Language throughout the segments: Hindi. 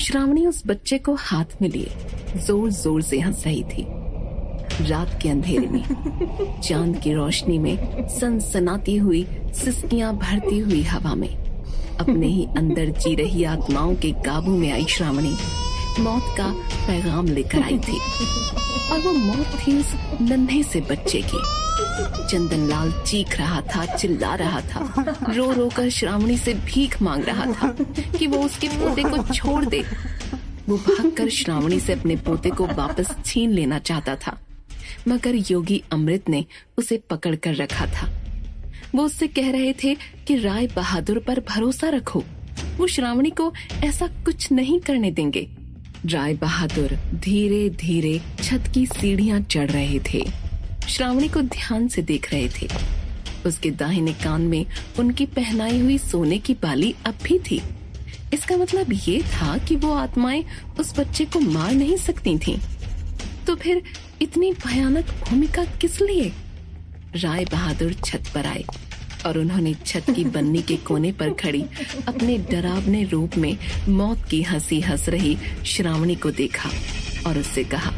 श्रावणी उस बच्चे को हाथ में लिए जोर जोर से हंस रही थी। रात के अंधेरे में चांद की रोशनी में सनसनाती हुई सिसकियां भरती हुई हवा में अपने ही अंदर जी रही आत्माओं के काबू में आई श्रावणी मौत का पैगाम लेकर आई थी। और वो मौत थी उस नन्हे से बच्चे की। चंदनलाल चीख रहा था, चिल्ला रहा था, रो रो कर श्रावणी से भीख मांग रहा था कि वो उसके पोते को छोड़ दे। वो भागकर श्रावणी से अपने पोते को वापस छीन लेना चाहता था, मगर योगी अमृत ने उसे पकड़ कर रखा था। वो उससे कह रहे थे कि राय बहादुर पर भरोसा रखो, वो श्रावणी को ऐसा कुछ नहीं करने देंगे। राय बहादुर धीरे धीरे छत की सीढ़ियां चढ़ रहे थे। श्रावणी को ध्यान से देख रहे थे। उसके दाहिने कान में उनकी पहनाई हुई सोने की बाली अब भी थी। इसका मतलब ये था कि वो आत्माएं उस बच्चे को मार नहीं सकती थीं। तो फिर इतनी भयानक भूमिका किस लिए? राय बहादुर छत पर आए और उन्होंने छत की बन्नी के कोने पर खड़ी अपने डरावने रूप में मौत की हंसी हंस रही श्रावणी को देखा और उससे कहा,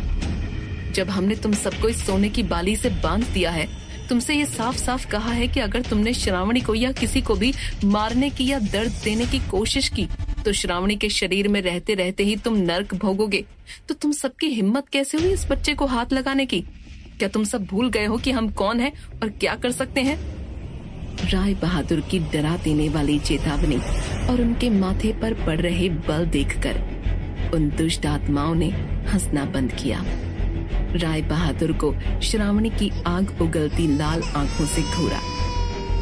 जब हमने तुम सबको इस सोने की बाली से बांध दिया है, तुमसे ये साफ साफ कहा है कि अगर तुमने श्रावणी को या किसी को भी मारने की या दर्द देने की कोशिश की तो श्रावणी के शरीर में रहते रहते ही तुम नर्क भोगोगे। तो तुम सबकी हिम्मत कैसे हुई इस बच्चे को हाथ लगाने की? क्या तुम सब भूल गए हो कि हम कौन हैं और क्या कर सकते हैं? राय बहादुर की डरा देने वाली चेतावनी और उनके माथे पर पड़ रहे बल देखकर उन दुष्ट आत्माओं ने हंसना बंद किया। राय बहादुर को श्रावणी की आग उगलती लाल आंखों से घूरा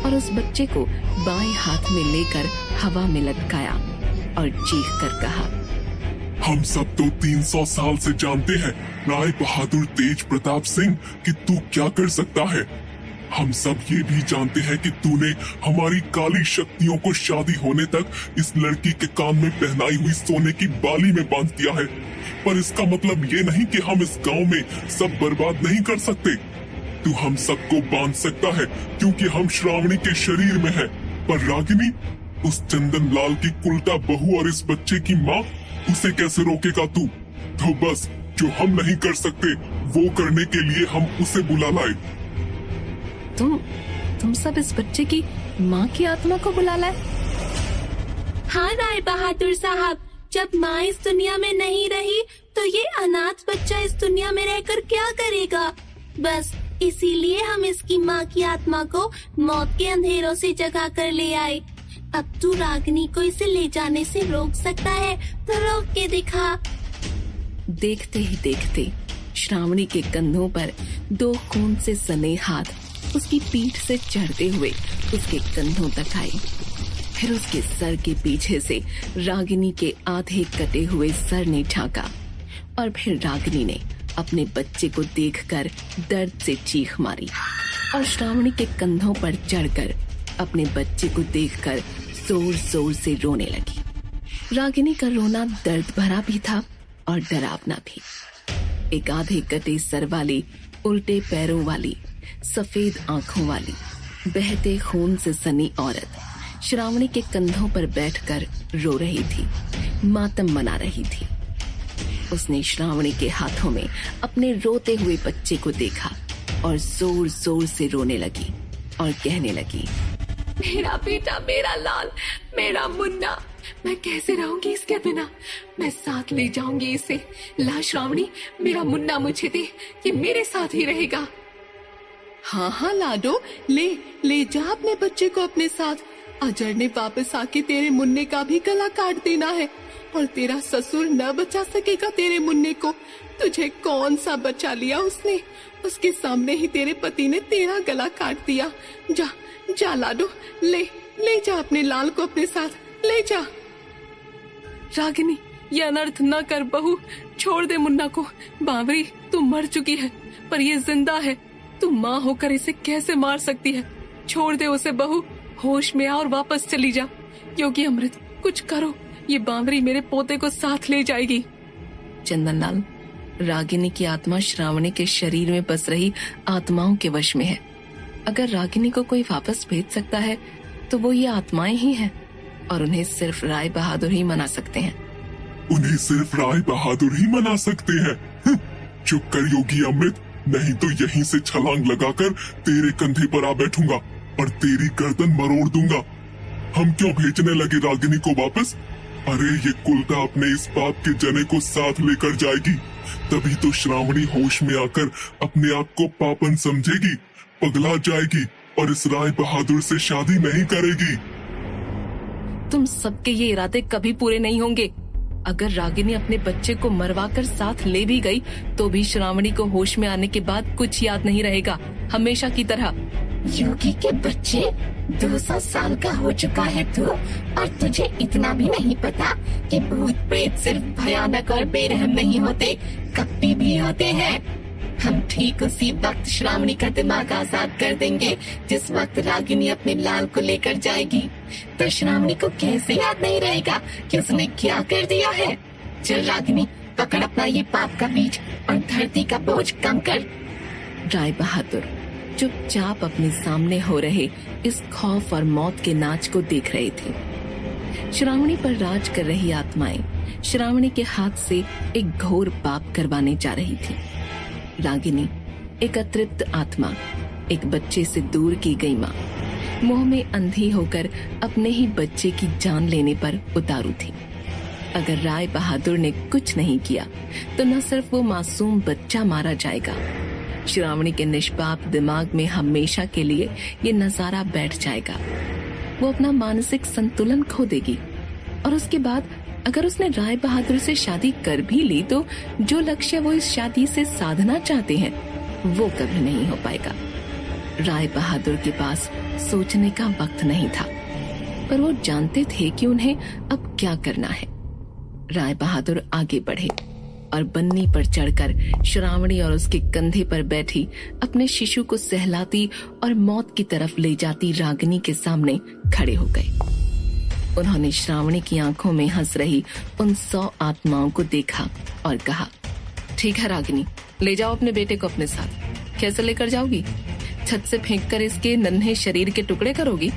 और उस बच्चे को बाएं हाथ में लेकर हवा में लटकाया और चीख कर कहा, हम सब तो 300 साल से जानते हैं राय बहादुर तेज प्रताप सिंह कि तू क्या कर सकता है। हम सब ये भी जानते हैं कि तूने हमारी काली शक्तियों को शादी होने तक इस लड़की के कान में पहनाई हुई सोने की बाली में बांध दिया है। पर इसका मतलब ये नहीं कि हम इस गांव में सब बर्बाद नहीं कर सकते। तू हम सबको बांध सकता है क्योंकि हम श्रावणी के शरीर में है। पर रागिनी, उस चंदन लाल की कुलटा बहू और इस बच्चे की माँ, उसे कैसे रोकेगा तू? तो बस जो हम नहीं कर सकते वो करने के लिए हम उसे बुला लाए। तुम सब इस बच्चे की माँ की आत्मा को बुला लाए? हाँ राय बहादुर साहब, जब माँ इस दुनिया में नहीं रही तो ये अनाथ बच्चा इस दुनिया में रहकर क्या करेगा? बस इसीलिए हम इसकी माँ की आत्मा को मौत के अंधेरों से जगा कर ले आए। अब तू रागिनी को इसे ले जाने से रोक सकता है तो रोक के दिखा। देखते ही देखते श्रावणी के कंधों पर 2 खून से सने हाथ उसकी पीठ से चढ़ते हुए उसके कंधों तक आए। फिर उसके सर के पीछे से रागिनी के आधे कटे हुए सर ने ढांका और फिर रागिनी ने अपने बच्चे को देखकर दर्द से चीख मारी और श्रावणी के कंधों पर चढ़कर अपने बच्चे को देखकर जोर जोर से रोने लगी। रागिनी का रोना दर्द भरा भी था और डरावना भी। एक आधे कटे सर वाली, उल्टे पैरों वाली, सफेद आंखों वाली, बहते खून से सनी औरत श्रावणी के कंधों पर बैठकर रो रही थी, मातम मना रही थी। उसने श्रावणी के हाथों में अपने रोते हुए बच्चे को देखा और जोर जोर से रोने लगी और कहने लगी, मेरा बेटा, मेरा लाल, मेरा मुन्ना, मैं कैसे रहूंगी इसके बिना? मैं साथ ले जाऊंगी इसे। ला श्रावणी, मेरा मुन्ना मुझे दे, ये मेरे साथ ही रहेगा। हाँ हाँ लाडो, ले जा अपने बच्चे को अपने साथ। अजर ने वापस आके तेरे मुन्ने का भी गला काट देना है और तेरा ससुर न बचा सकेगा तेरे मुन्ने को। तुझे कौन सा बचा लिया उसने? उसके सामने ही तेरे पति ने तेरा गला काट दिया। जा जा लाडो, ले जा अपने लाल को अपने साथ, ले जा। रागिनी, ये अनर्थ न कर बहू, छोड़ दे मुन्ना को। बावरी, तू मर चुकी है पर ये जिंदा है। तू माँ होकर इसे कैसे मार सकती है? छोड़ दे उसे बहू, होश में आ और वापस चली जा। योगी अमृत, कुछ करो, ये बावरी मेरे पोते को साथ ले जाएगी। चंदनलाल, रागिनी की आत्मा श्रावणी के शरीर में बस रही आत्माओं के वश में है। अगर रागिनी को कोई वापस भेज सकता है तो वो ये आत्माएं ही हैं और उन्हें सिर्फ राय बहादुर ही मना सकते हैं। उन्हें सिर्फ राय बहादुर ही मना सकते हैं। चुप कर योगी अमृत, नहीं तो यहीं से छलांग लगाकर तेरे कंधे पर आ बैठूंगा और तेरी गर्दन मरोड़ दूंगा। हम क्यों भेजने लगे रागिनी को वापस? अरे ये कुलटा अपने इस पाप के जने को साथ लेकर जाएगी, तभी तो श्रावणी होश में आकर अपने आप को पापन समझेगी, पगला जाएगी और इस राय बहादुर से शादी नहीं करेगी। तुम सबके ये इरादे कभी पूरे नहीं होंगे। अगर रागिनी अपने बच्चे को मरवाकर साथ ले भी गई तो भी श्रावणी को होश में आने के बाद कुछ याद नहीं रहेगा, हमेशा की तरह। योगी के बच्चे 200 साल का हो चुका है तू, और तुझे इतना भी नहीं पता कि भूत प्रेत सिर्फ भयानक और बेरहम नहीं होते, कपटी भी होते हैं। हम ठीक उसी वक्त श्रावणी का दिमाग आजाद कर देंगे जिस वक्त रागिनी अपने लाल को लेकर जाएगी। तो श्रावणी को कैसे याद नहीं रहेगा कि उसने क्या कर दिया है। चल रागिनी, पकड़ अपना ये पाप का बीज और धरती का बोझ कम कर। राय बहादुर चुपचाप अपने सामने हो रहे इस खौफ और मौत के नाच को देख रहे थे। श्रावणी पर राज कर रही आत्माएं श्रावणी के हाथ से एक घोर पाप करवाने जा रही थी। रागिनी एक अतृप्त आत्मा, एक बच्चे से दूर की गई माँ, मोह में अंधी होकर अपने ही बच्चे की जान लेने पर उतारू थी। अगर राय बहादुर ने कुछ नहीं किया तो न सिर्फ वो मासूम बच्चा मारा जाएगा, श्रावणी के निष्पाप दिमाग में हमेशा के लिए ये नजारा बैठ जाएगा। वो अपना मानसिक संतुलन खो देगी और उसके बाद अगर उसने राय बहादुर से शादी कर भी ली तो जो लक्ष्य वो इस शादी से साधना चाहते हैं वो कभी नहीं हो पाएगा। राय बहादुर के पास सोचने का वक्त नहीं था, पर वो जानते थे कि उन्हें अब क्या करना है। राय बहादुर आगे बढ़े और बन्नी पर चढ़कर श्रावणी और उसके कंधे पर बैठी अपने शिशु को सहलाती और मौत की तरफ ले जाती रागिनी के सामने खड़े हो गए। उन्होंने श्रावणी की आंखों में हंस रही उन 100 आत्माओं को देखा और कहा, ठीक है रागिनी, ले जाओ अपने बेटे को अपने साथ। कैसे लेकर जाओगी? छत से फेंककर इसके नन्हे शरीर के टुकड़े करोगी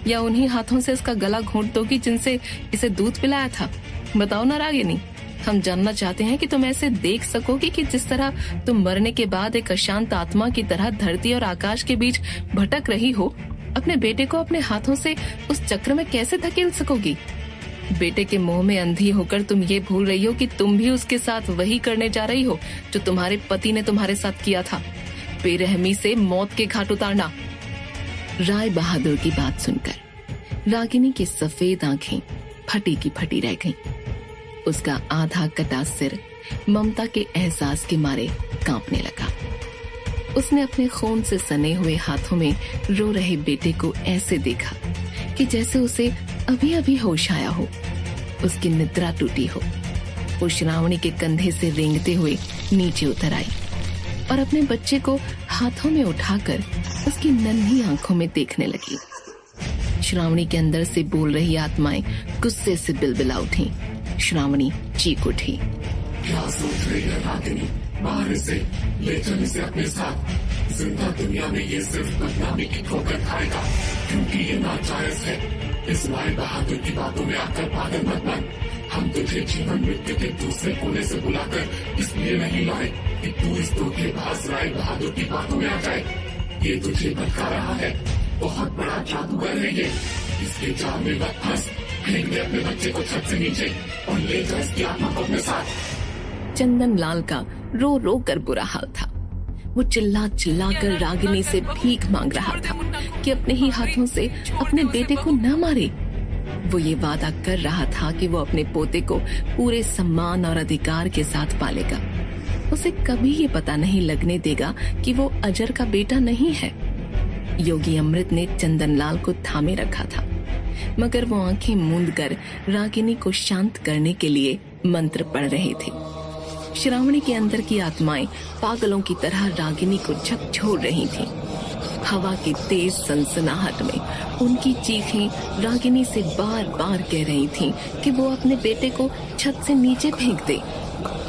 या उन्हीं हाथों से इसका गला घोंट दोगी जिनसे इसे दूध पिलाया था? बताओ ना रागिनी, हम जानना चाहते हैं कि तुम ऐसे देख सकोगी कि जिस तरह तुम मरने के बाद एक अशांत आत्मा की तरह धरती और आकाश के बीच भटक रही हो, अपने बेटे को अपने हाथों से उस चक्र में कैसे धकेल सकोगी? बेटे के मोह में अंधी होकर तुम ये भूल रही हो कि तुम भी उसके साथ वही करने जा रही हो जो तुम्हारे पति ने तुम्हारे साथ किया था, बेरहमी से मौत के घाट उतारना। राय बहादुर की बात सुनकर रागिनी की सफेद आंखें फटी की फटी रह गईं। उसका आधा कटा सिर ममता के एहसास के मारे कांपने लगा। उसने अपने खून से सने हुए हाथों में रो रहे बेटे को ऐसे देखा कि जैसे उसे अभी अभी होश आया हो, उसकी निद्रा टूटी हो। वो श्रावणी के कंधे से रेंगते हुए नीचे उतर आई और अपने बच्चे को हाथों में उठाकर उसकी नन्ही आंखों में देखने लगी। श्रावणी के अंदर से बोल रही आत्माएं गुस्से से बिलबिला उठी। श्रावणी चीख उठी, क्या सोच रही है रागिनी? बाहर से ले चल इसे अपने साथ। जिंदा दुनिया में ये सिर्फ बदनामी की ठोकर खाएगा, क्योंकि ये नाजायज है। इस राय बहादुर की बातों में आकर पागल मत बन। हम तुझे जीवन मृत्यु के दूसरे कोने से बुलाकर इसलिए नहीं लाए कि तू इस धोखेबाज राय बहादुर की बातों में आ जाए। ये तुझे भटका रहा है, बहुत बड़ा जादूगर है ये। इसके जाल में मत फंस। फेंक दे अपने बच्चे को छत से नीचे और ले जा इसकी आत्मा को अपने साथ। चंदन लाल का रो रो कर बुरा हाल था। वो चिल्ला चिल्ला कर रागिनी से भीख मांग रहा था कि अपने ही हाथों से अपने बेटे को न मारे। वो ये वादा कर रहा था कि वो अपने पोते को पूरे सम्मान और अधिकार के साथ पालेगा। उसे कभी ये पता नहीं लगने देगा कि वो अजर का बेटा नहीं है। योगी अमृत ने चंदनलाल को थामे रखा था, मगर वो आंखें मूंद कर रागिनी को शांत करने के लिए मंत्र पढ़ रहे थे। श्रावणी के अंदर की आत्माएं पागलों की तरह रागिनी को झकझोर रही थीं। हवा की तेज सनसनाहट में उनकी चीखें रागिनी से बार बार कह रही थीं कि वो अपने बेटे को छत से नीचे फेंक दे।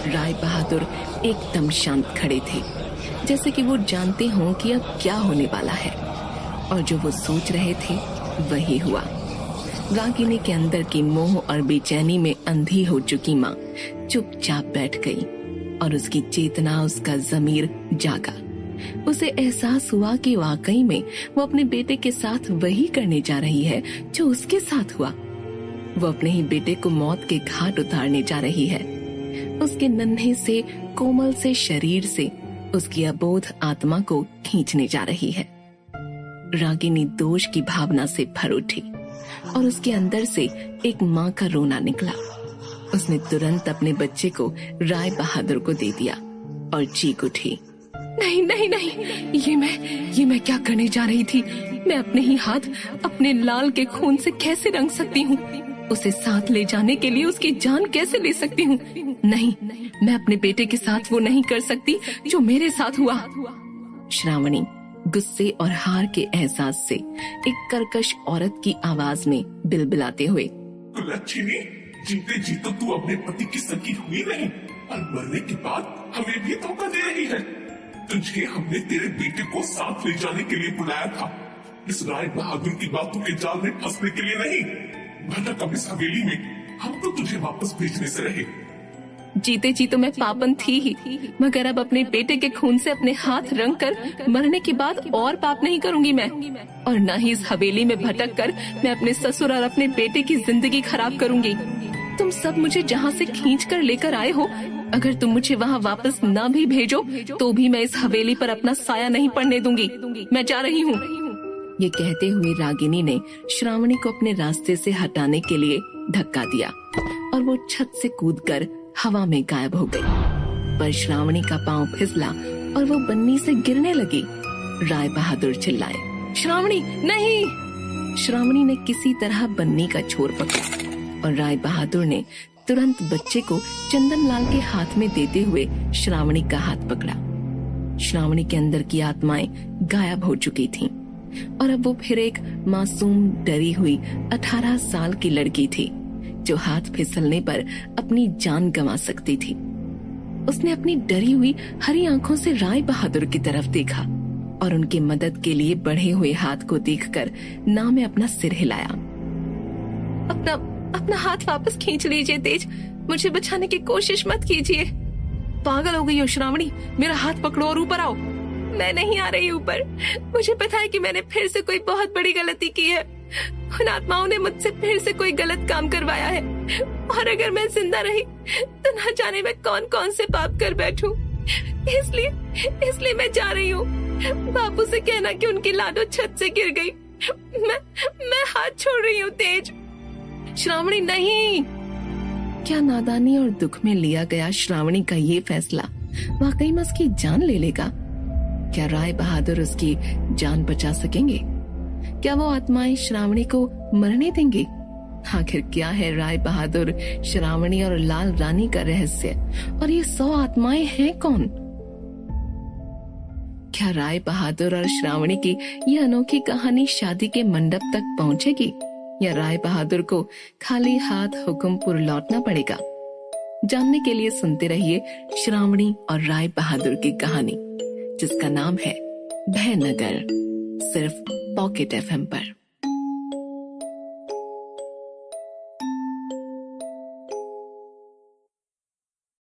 राय बहादुर एकदम शांत खड़े थे, जैसे कि वो जानते हों कि अब क्या होने वाला है, और जो वो सोच रहे थे वही हुआ। रागिनी के अंदर की मोह और बेचैनी में अंधी हो चुकी माँ चुपचाप बैठ गई और उसकी चेतना, उसका ज़मीर जागा। उसे एहसास हुआ कि वाकई में वो अपने बेटे के साथ वही करने जा रही है जो उसके साथ हुआ। वो अपने ही बेटे को मौत के घाट उतारने जा रही है। उसके नन्हे से कोमल से शरीर से उसकी अबोध आत्मा को खींचने जा रही है। रागिनी दोष की भावना से भर उठी और उसके अंदर से एक माँ का रोना निकला। उसने तुरंत अपने बच्चे को राय बहादुर को दे दिया और चीख उठी, नहीं नहीं नहीं, ये मैं क्या करने जा रही थी? मैं अपने ही हाथ अपने लाल के खून से कैसे रंग सकती हूँ? उसे साथ ले जाने के लिए उसकी जान कैसे ले सकती हूँ? नहीं, मैं अपने बेटे के साथ वो नहीं कर सकती जो मेरे साथ हुआ। श्रावणी गुस्से और हार के एहसास से एक कर्कश औरत की आवाज में बिलबिलाते हुए, लक्ष्मी, जीते जी तो तू अपने पति की सगी हुई नहीं और मरने के बाद हमें भी धोखा दे रही है। तुझे हमने तेरे बेटे को साथ ले जाने के लिए बुलाया था, इस राय बहादुर की बातों के जाल में फंसने के लिए नहीं। भटक अब इस हवेली में, हम तो तुझे वापस भेजने से रहे। जीते जी तो मैं पापन थी ही, मगर अब अपने बेटे के खून से अपने हाथ रंग कर मरने के बाद और पाप नहीं करूंगी मैं, और न ही इस हवेली में भटक कर मैं अपने ससुर और अपने बेटे की जिंदगी खराब करूंगी। तुम सब मुझे जहाँ से खींच कर लेकर आए हो, अगर तुम मुझे वहाँ वापस न भी भेजो तो भी मैं इस हवेली पर अपना साया नहीं पड़ने दूंगी। मैं जा रही हूँ। ये कहते हुए रागिनी ने श्रावणी को अपने रास्ते से हटाने के लिए धक्का दिया और वो छत से कूदकर हवा में गायब हो गई। पर श्रावणी का पांव फिसला और वो बन्नी से गिरने लगी। राय बहादुर चिल्लाए, श्रावणी नहीं! श्रावणी ने किसी तरह बन्नी का छोर पकड़ा और राय बहादुर ने तुरंत बच्चे को चंदन लाल के हाथ में देते हुए श्रावणी का हाथ पकड़ा। श्रावणी के अंदर की आत्माएं गायब हो चुकी थीं और अब वो फिर एक मासूम डरी हुई 18 साल की लड़की थी जो हाथ फिसलने पर अपनी जान गंवा सकती थी। उसने अपनी डरी हुई हरी आंखों से राय बहादुर की तरफ देखा और उनकी मदद के लिए बढ़े हुए हाथ को देखकर ना में अपना सिर हिलाया। अपना हाथ वापस खींच लीजिए तेज, मुझे बचाने की कोशिश मत कीजिए। पागल हो गई हो श्रावणी, मेरा हाथ पकड़ो और ऊपर आओ। मैं नहीं आ रही ऊपर, मुझे पता है कि मैंने फिर से कोई बहुत बड़ी गलती की है। उन आत्माओं ने मुझसे फिर से कोई गलत काम करवाया है और अगर मैं जिंदा रही तो न जाने मैं कौन कौन से पाप कर बैठूं। इसलिए मैं जा रही हूँ। बापू से कहना कि उनकी लाडो छत से गिर गई। मैं हाथ छोड़ रही हूँ तेज। श्रावणी नहीं! क्या नादानी और दुख में लिया गया श्रावणी का ये फैसला वाकई में उसकी जान ले लेगा? क्या राय बहादुर उसकी जान बचा सकेंगे? क्या वो आत्माएं श्रावणी को मरने देंगे? आखिर क्या है राय बहादुर, श्रावणी और लाल रानी का रहस्य, और ये 100 आत्माएं हैं कौन? क्या राय बहादुर और श्रावणी की ये अनोखी कहानी शादी के मंडप तक पहुंचेगी या राय बहादुर को खाली हाथ हुकुमपुर लौटना पड़ेगा? जानने के लिए सुनते रहिए श्रावणी और राय बहादुर की कहानी, जिसका नाम है भयनगर, सिर्फ पॉकेट FM पर।